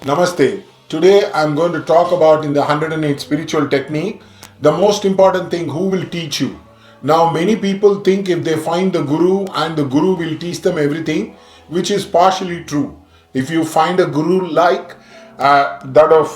Namaste. Today I am going to talk about in the 108 spiritual technique, the most important thing, who will teach you. Now many people think if they find the guru and the guru will teach them everything, which is partially true. If you find a guru like that of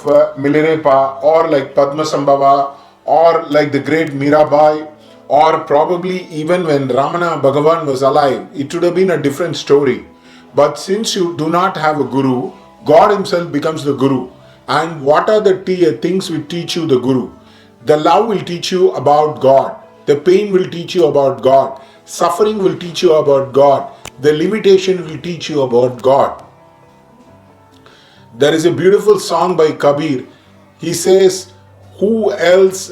Milarepa or like Padmasambhava or like the great Mirabai or probably even when Ramana Bhagavan was alive, it would have been a different story. But since you do not have a guru, God Himself becomes the guru. And what are the things which teach you the guru? The love will teach you about God. The pain will teach you about God. Suffering will teach you about God. The limitation will teach you about God. There is a beautiful song by Kabir. He says, who else does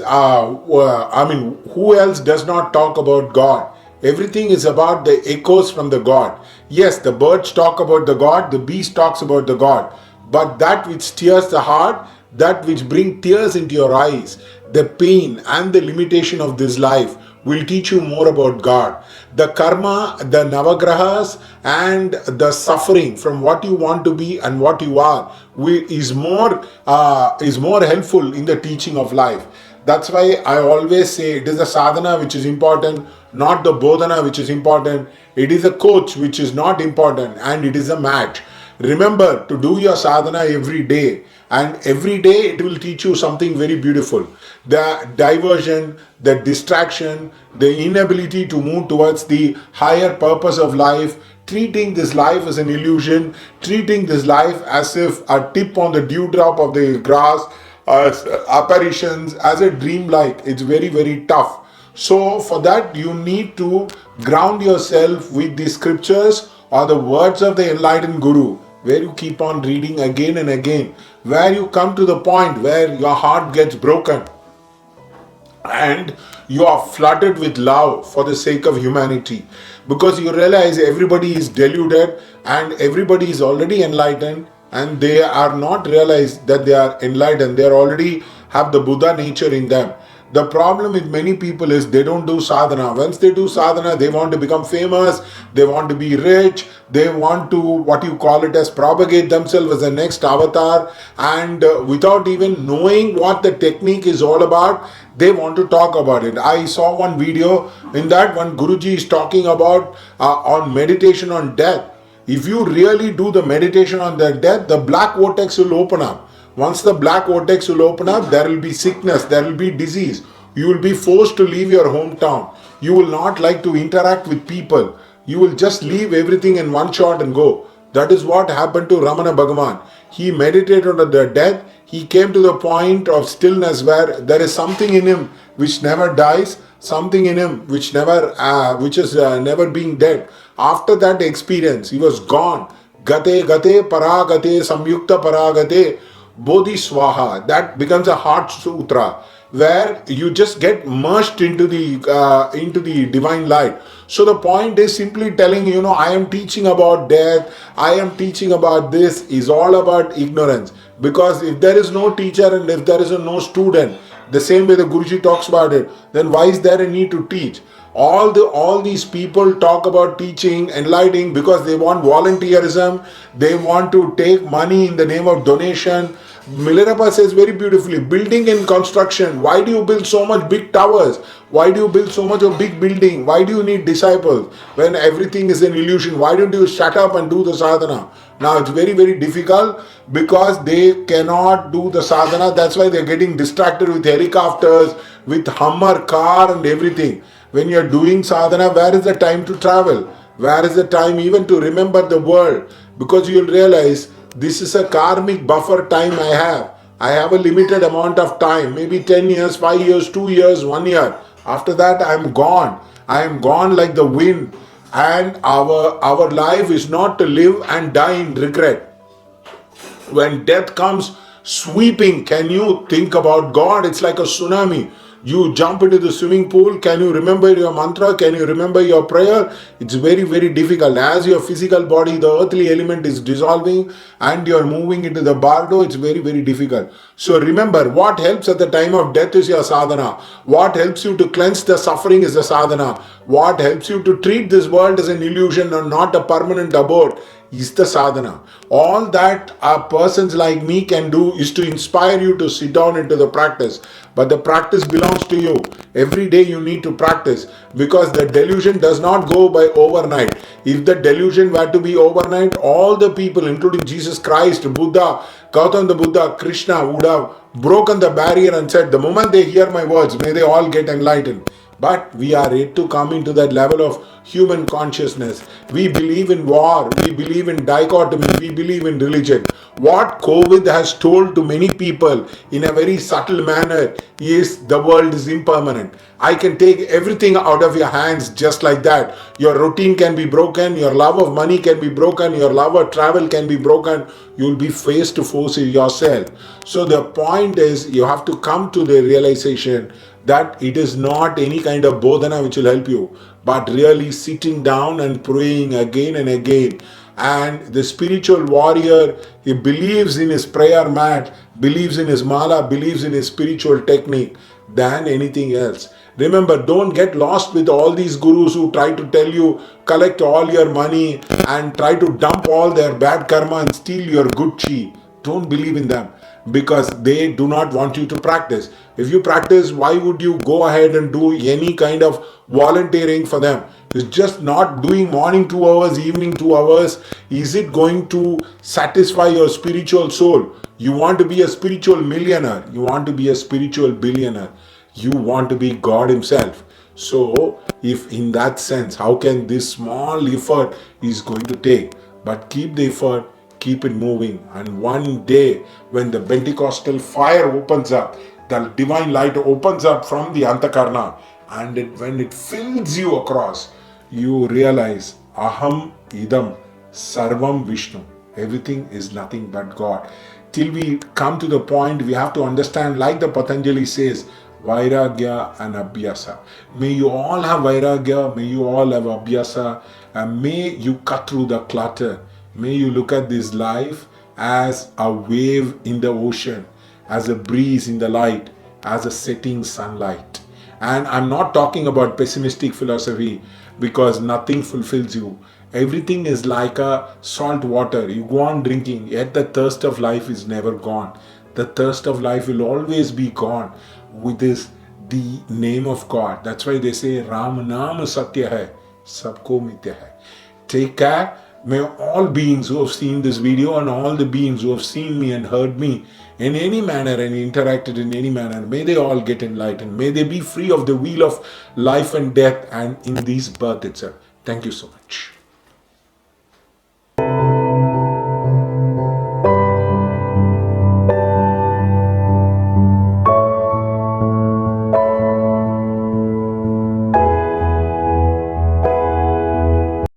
not talk about God? Everything is about the echoes from the God. Yes, the birds talk about the God, the beast talks about the God, but that which stirs the heart, that which brings tears into your eyes, the pain and the limitation of this life will teach you more about God. The karma, the navagrahas, and the suffering from what you want to be and what you are is more helpful in the teaching of life. That's why I always say it is the sadhana which is important, not the bodhana which is important. It is a coach which is not important, and it is a match. Remember to do your sadhana every day, and every day it will teach you something very beautiful. The diversion, the distraction, the inability to move towards the higher purpose of life, treating this life as an illusion, treating this life as if a tip on the dewdrop of the grass, as apparitions, as a dream like. It's very, very tough. So for that you need to ground yourself with the scriptures or the words of the enlightened guru, where you keep on reading again and again, where you come to the point where your heart gets broken and you are flooded with love for the sake of humanity, because you realize everybody is deluded and everybody is already enlightened, and they are not realized that they are enlightened. They are already have the Buddha nature in them. The problem with many people is they don't do sadhana. Once they do sadhana, they want to become famous, they want to be rich, they want to, what you call it as, propagate themselves as the next avatar, and without even knowing what the technique is all about, they want to talk about it. I saw one video, in that one Guruji is talking about on meditation on death. If you really do the meditation on the death, the black vortex will open up. Once the black vortex will open up, there will be sickness, there will be disease. You will be forced to leave your hometown. You will not like to interact with people. You will just leave everything in one shot and go. That is what happened to Ramana Bhagavan. He meditated on the death. He came to the point of stillness where there is something in him which never dies, something in him which is never being dead. After that experience, he was gone. Gate gate paragate samyukta paragate bodhi swaha. That becomes a heart sutra where you just get merged into the divine light. So the point is simply telling I am teaching about death, I am teaching about this, is all about ignorance. Because if there is no teacher and if there is no student, the same way the Guruji talks about it, then why is there a need to teach? All these people talk about teaching, enlightening, because they want volunteerism, they want to take money in the name of donation. Milarepa says very beautifully, building and construction. Why do you build so much big towers? Why do you build so much of big building? Why do you need disciples when everything is an illusion? Why don't you shut up and do the sadhana? Now it's very, very difficult because they cannot do the sadhana. That's why they're getting distracted with helicopters, with Hummer car and everything. When you're doing sadhana, where is the time to travel? Where is the time even to remember the world? Because you'll realize this is a karmic buffer time I have. I have a limited amount of time, maybe 10 years, 5 years, 2 years, 1 year. After that, I am gone. I am gone like the wind. And our life is not to live and die in regret. When death comes sweeping, can you think about God? It's like a tsunami. You jump into the swimming pool. Can you remember your mantra? Can you remember your prayer? It's very, very difficult. As your physical body, the earthly element is dissolving and you're moving into the bardo, it's very, very difficult. So remember, what helps at the time of death is your sadhana. What helps you to cleanse the suffering is the sadhana. What helps you to treat this world as an illusion and not a permanent abode is the sadhana. All that persons like me can do is to inspire you to sit down into the practice. But the practice belongs to you. Every day you need to practice, because the delusion does not go by overnight. If the delusion were to be overnight, all the people, including Jesus Christ, Buddha, Gautam the Buddha, Krishna, would have broken the barrier and said, the moment they hear my words, may they all get enlightened. But we are yet to come into that level of human consciousness. We believe in war, we believe in dichotomy, we believe in religion. What COVID has told to many people in a very subtle manner is the world is impermanent. I can take everything out of your hands just like that. Your routine can be broken, your love of money can be broken, your love of travel can be broken. You'll be face to face with yourself. So the point is, you have to come to the realization that it is not any kind of bodhana which will help you, but really sitting down and praying again and again. And the spiritual warrior, he believes in his prayer mat, believes in his mala, believes in his spiritual technique than anything else. Remember, don't get lost with all these gurus who try to tell you collect all your money and try to dump all their bad karma and steal your good chi. Don't believe in them, because they do not want you to practice. If you practice, why would you go ahead and do any kind of volunteering for them? It's just not doing morning 2 hours, evening 2 hours. Is it going to satisfy your spiritual soul? You want to be a spiritual millionaire. You want to be a spiritual billionaire. You want to be God himself. So, if in that sense, how can this small effort is going to take? But keep the effort, keep it moving, and one day when the Pentecostal fire opens up, the divine light opens up from the Antakarna, and when it fills you across, you realize Aham Idam Sarvam Vishnu. Everything is nothing but God. Till we come to the point, we have to understand, like the Patanjali says, Vairagya and Abhyasa. May you all have Vairagya, may you all have Abhyasa, and may you cut through the clutter. May you look at this life as a wave in the ocean, as a breeze in the light, as a setting sunlight. And I'm not talking about pessimistic philosophy, because nothing fulfills you. Everything is like a salt water. You go on drinking, yet the thirst of life is never gone. The thirst of life will always be gone with this, the name of God. That's why they say Ram Naam Satya Hai, Sabko Mitya Hai. Take care. May all beings who have seen this video and all the beings who have seen me and heard me in any manner and interacted in any manner, may they all get enlightened. May they be free of the wheel of life and death and in this birth itself. Thank you so much.